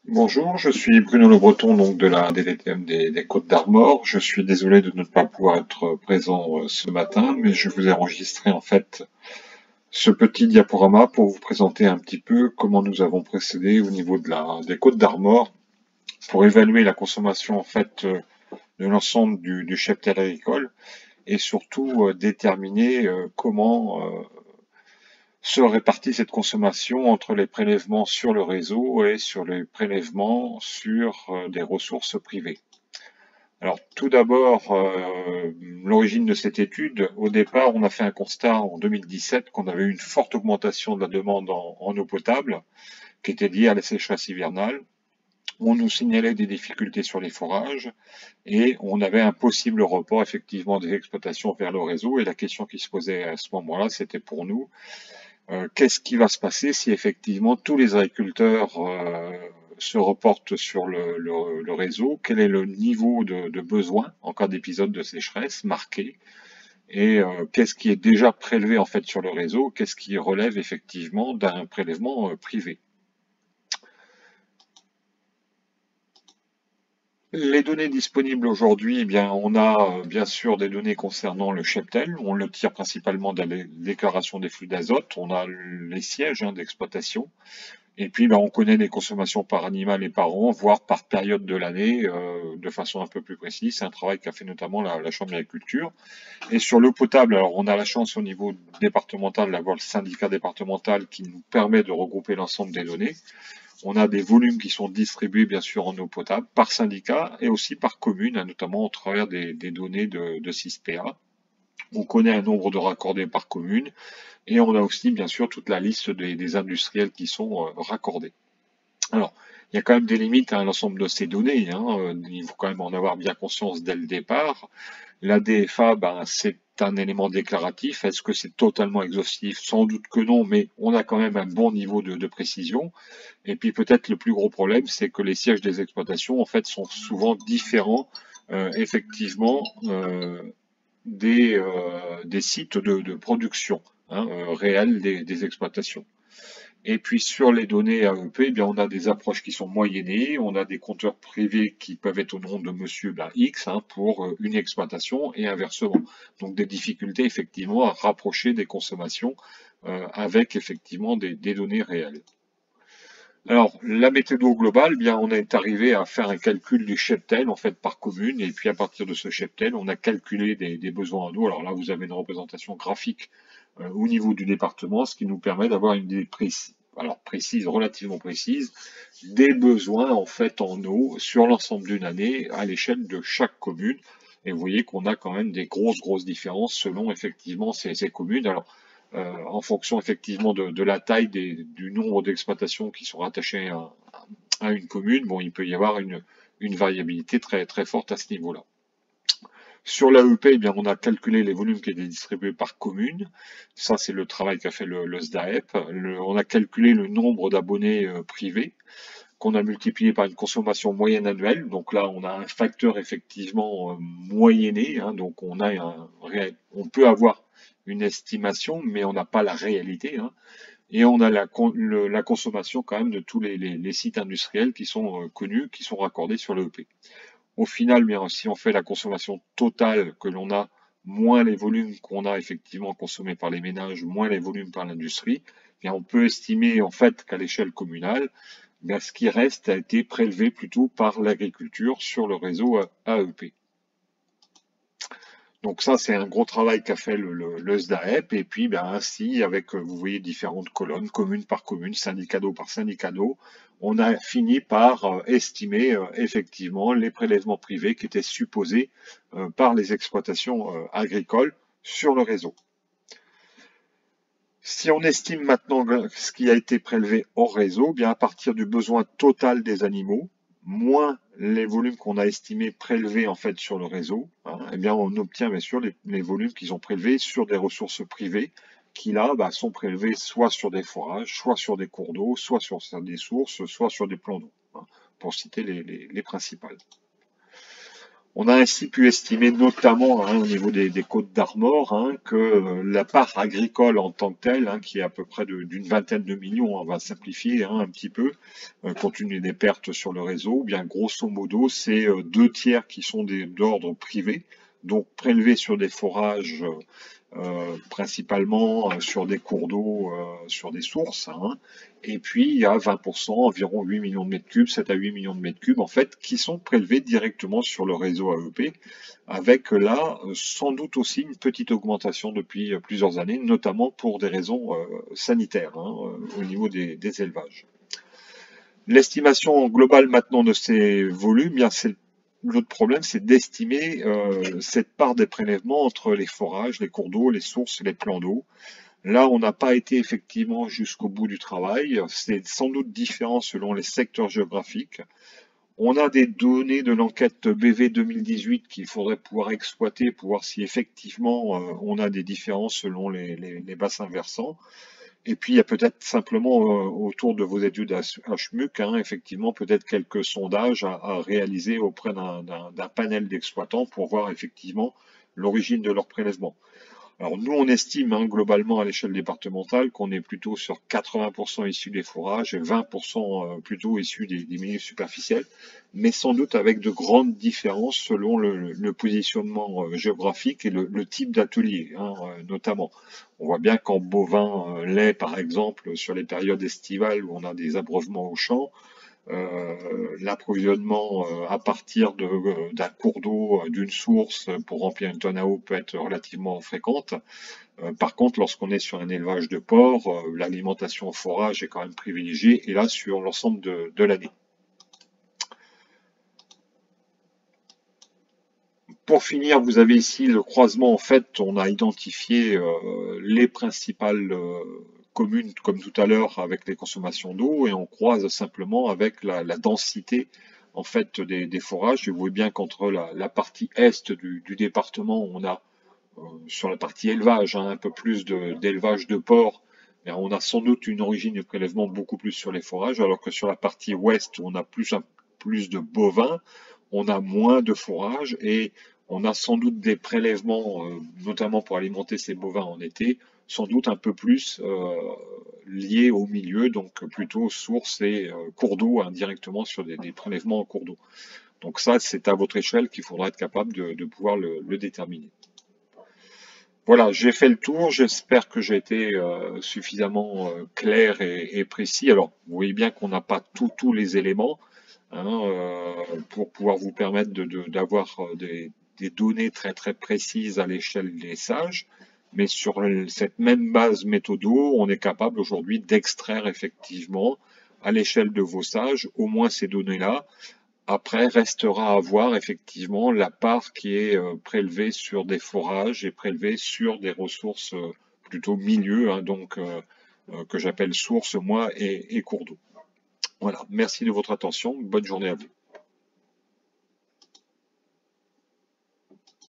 Bonjour, je suis Bruno Le Breton, donc de la DDTM des Côtes d'Armor. Je suis désolé de ne pas pouvoir être présent ce matin, mais je vous ai enregistré en fait ce petit diaporama pour vous présenter un petit peu comment nous avons procédé au niveau des Côtes d'Armor pour évaluer la consommation en fait de l'ensemble du cheptel agricole et surtout déterminer comment se répartit cette consommation entre les prélèvements sur le réseau et sur les prélèvements sur des ressources privées. Alors tout d'abord, l'origine de cette étude, au départ on a fait un constat en 2017 qu'on avait eu une forte augmentation de la demande en eau potable qui était liée à la sécheresse hivernale. On nous signalait des difficultés sur les forages et on avait un possible report effectivement des exploitations vers le réseau. Et la question qui se posait à ce moment-là, c'était pour nous, qu'est-ce qui va se passer si effectivement tous les agriculteurs se reportent sur le réseau? Quel est le niveau de besoin en cas d'épisode de sécheresse marqué? Et qu'est-ce qui est déjà prélevé en fait sur le réseau? Qu'est-ce qui relève effectivement d'un prélèvement privé? Les données disponibles aujourd'hui, eh bien, on a bien sûr des données concernant le cheptel. On le tire principalement de la déclaration des flux d'azote. On a les sièges d'exploitation. Et puis, ben, on connaît les consommations par animal et par an, voire par période de l'année, de façon un peu plus précise. C'est un travail qu'a fait notamment la Chambre d'agriculture. Et sur l'eau potable, alors on a la chance au niveau départemental d'avoir le syndicat départemental qui nous permet de regrouper l'ensemble des données. On a des volumes qui sont distribués bien sûr en eau potable par syndicat et aussi par commune, notamment au travers des données de 6PA. On connaît un nombre de raccordés par commune et on a aussi bien sûr toute la liste des industriels qui sont raccordés. Alors, il y a quand même des limites à l'ensemble de ces données, hein. Il faut quand même en avoir bien conscience dès le départ. La DFA, ben, c'est un élément déclaratif. Est-ce que c'est totalement exhaustif? Sans doute que non, mais on a quand même un bon niveau de précision. Et puis peut-être le plus gros problème, c'est que les sièges des exploitations, en fait, sont souvent différents, effectivement, des sites de production réels des exploitations. Et puis sur les données AEP, eh bien, on a des approches qui sont moyennées, on a des compteurs privés qui peuvent être au nom de monsieur X pour une exploitation et inversement. Donc des difficultés effectivement à rapprocher des consommations avec effectivement des données réelles. Alors, la méthode globale, bien, on est arrivé à faire un calcul du cheptel, en fait, par commune, et puis à partir de ce cheptel, on a calculé des besoins en eau. Alors là, vous avez une représentation graphique au niveau du département, ce qui nous permet d'avoir une idée précise, alors précise, relativement précise, des besoins, en fait, en eau sur l'ensemble d'une année à l'échelle de chaque commune. Et vous voyez qu'on a quand même des grosses différences selon, effectivement, ces communes. Alors, en fonction effectivement de la taille du nombre d'exploitations qui sont rattachées à une commune, bon, il peut y avoir une variabilité très forte à ce niveau-là. Sur l'AEP, eh bien, on a calculé les volumes qui étaient distribués par commune. Ça, c'est le travail qu'a fait le SDAEP. On a calculé le nombre d'abonnés privés qu'on a multiplié par une consommation moyenne annuelle. Donc là, on a un facteur effectivement moyenné. Donc on peut avoir une estimation, mais on n'a pas la réalité. Et on a la consommation quand même de tous les sites industriels qui sont connus, qui sont raccordés sur l'EP. Au final, bien, si on fait la consommation totale que l'on a, moins les volumes qu'on a effectivement consommés par les ménages, moins les volumes par l'industrie, bien, on peut estimer en fait qu'à l'échelle communale, bien, ce qui reste a été prélevé plutôt par l'agriculture sur le réseau AEP. Donc ça, c'est un gros travail qu'a fait le SDAEP. Et puis, ben, ainsi, avec, vous voyez, différentes colonnes, commune par commune, syndicat d'eau par syndicat d'eau, on a fini par estimer effectivement les prélèvements privés qui étaient supposés par les exploitations agricoles sur le réseau. Si on estime maintenant ce qui a été prélevé hors réseau, bien à partir du besoin total des animaux, moins les volumes qu'on a estimés prélevés en fait sur le réseau, eh bien on obtient bien sûr les volumes qu'ils ont prélevés sur des ressources privées qui là sont prélevés soit sur des forages, soit sur des cours d'eau, soit sur des sources, soit sur des plans d'eau, pour citer les principales. On a ainsi pu estimer notamment au niveau des Côtes d'Armor que la part agricole en tant que telle, qui est à peu près d'une vingtaine de millions, on va simplifier un petit peu, compte tenu des pertes sur le réseau, bien grosso modo c'est 2 tiers qui sont d'ordre privé, donc prélevés sur des forages principalement sur des cours d'eau, sur des sources, et puis il y a 20%, environ 8 millions de mètres cubes, 7 à 8 millions de mètres cubes en fait, qui sont prélevés directement sur le réseau AEP, avec là sans doute aussi une petite augmentation depuis plusieurs années, notamment pour des raisons sanitaires au niveau des élevages. L'estimation globale maintenant de ces volumes, bien c'est l'autre problème, c'est d'estimer cette part des prélèvements entre les forages, les cours d'eau, les sources, les plans d'eau. Là, on n'a pas été effectivement jusqu'au bout du travail. C'est sans doute différent selon les secteurs géographiques. On a des données de l'enquête BV 2018 qu'il faudrait pouvoir exploiter pour voir si effectivement on a des différences selon les bassins versants. Et puis, il y a peut-être simplement autour de vos études HMUC, effectivement, peut-être quelques sondages à réaliser auprès d'un panel d'exploitants pour voir effectivement l'origine de leur prélèvement. Alors nous, on estime globalement à l'échelle départementale qu'on est plutôt sur 80% issus des forages et 20% plutôt issus des milieux superficiels, mais sans doute avec de grandes différences selon le positionnement géographique et le type d'atelier, notamment. On voit bien qu'en bovin lait, par exemple, sur les périodes estivales où on a des abreuvements au champ, l'approvisionnement à partir d'un cours d'eau, d'une source pour remplir une tonne à eau peut être relativement fréquente. Par contre, lorsqu'on est sur un élevage de porc, l'alimentation au forage est quand même privilégiée, et là sur l'ensemble de l'année. Pour finir, vous avez ici le croisement. En fait, on a identifié les principales communes, comme tout à l'heure, avec les consommations d'eau, et on croise simplement avec la densité en fait des forages. Et vous voyez bien qu'entre la partie est du département, on a sur la partie élevage un peu plus d'élevage de porc. Et on a sans doute une origine de prélèvement beaucoup plus sur les forages, alors que sur la partie ouest, où on a plus de bovins, on a moins de forages et on a sans doute des prélèvements, notamment pour alimenter ces bovins en été, sans doute un peu plus liés au milieu, donc plutôt sources et cours d'eau indirectement sur des prélèvements en cours d'eau. Donc ça, c'est à votre échelle qu'il faudra être capable de pouvoir le déterminer. Voilà, j'ai fait le tour, j'espère que j'ai été suffisamment clair et précis. Alors, vous voyez bien qu'on n'a pas tous les éléments pour pouvoir vous permettre d'avoir des données très très précises à l'échelle des sages, mais sur cette même base méthodo, on est capable aujourd'hui d'extraire effectivement à l'échelle de vos sages au moins ces données-là. Après, restera à voir effectivement la part qui est prélevée sur des forages et prélevée sur des ressources plutôt milieux, donc que j'appelle sources, moi, et cours d'eau. Voilà, merci de votre attention, bonne journée à vous.